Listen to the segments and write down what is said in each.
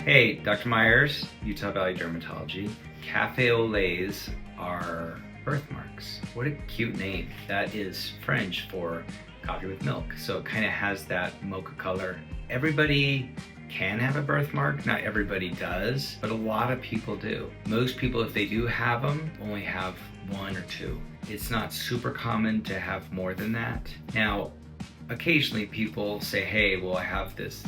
Hey, Dr. Myers, Utah Valley Dermatology. Cafe au laits are birthmarks. What a cute name. That is French for coffee with milk. So it kind of has that mocha color. Everybody can have a birthmark. Not everybody does, but a lot of people do. Most people, if they do have them, only have one or two. It's not super common to have more than that. Now, occasionally people say, hey, well, I have this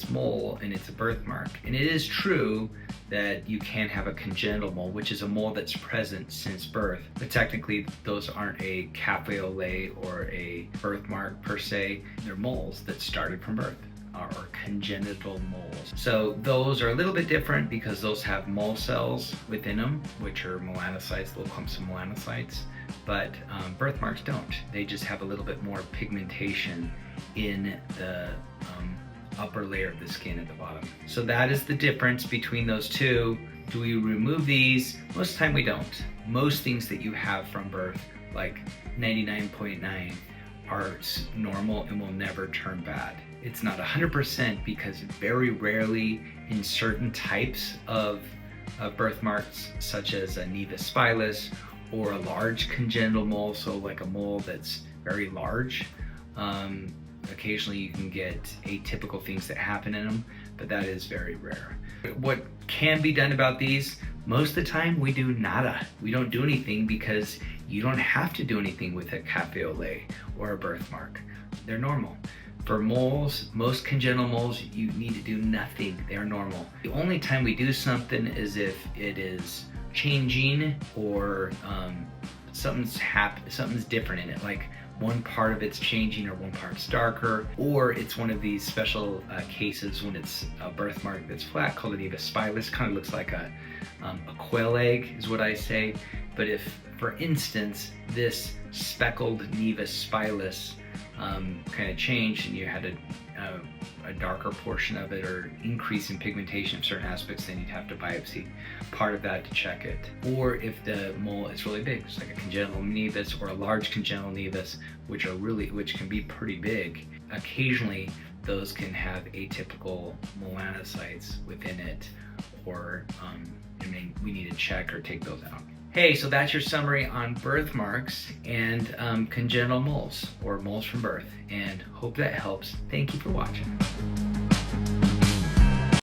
mole and it's a birthmark. And it is true that you can have a congenital mole, which is a mole that's present since birth. But technically, those aren't a cafe au lait or a birthmark per se. They're moles that started from birth, or congenital moles. So those are a little bit different because those have mole cells within them, which are melanocytes, little clumps of melanocytes. But birthmarks don't. They just have a little bit more pigmentation in the upper layer of the skin at the bottom. So that is the difference between those two. Do we remove these? Most of the time we don't. Most things that you have from birth, like 99.9, are normal and will never turn bad. It's not 100% because very rarely in certain types of birthmarks, such as a nevus spilus or a large congenital mole, so like a mole that's very large, occasionally you can get atypical things that happen in them, but that is very rare. What can be done about these? Most of the time we do nada. We don't do anything because you don't have to do anything with a cafe au lait or a birthmark. They're normal. For moles, most congenital moles, you need to do nothing. They're normal. The only time we do something is if it is changing or something's different in it, like one part of it's changing or one part's darker, or it's one of these special cases when it's a birthmark that's flat called a nevus spilus. Kind of looks like a quail egg is what I say. But if, for instance, this speckled nevus spilus kind of changed and you had a darker portion of it or increase in pigmentation of certain aspects, then you'd have to biopsy part of that to check it. Or if the mole is really big, it's like a congenital nevus or a large congenital nevus, which can be pretty big. Occasionally, those can have atypical melanocytes within it, or we need to check or take those out. Hey, so that's your summary on birthmarks and congenital moles, or moles from birth, and hope that helps. Thank you for watching.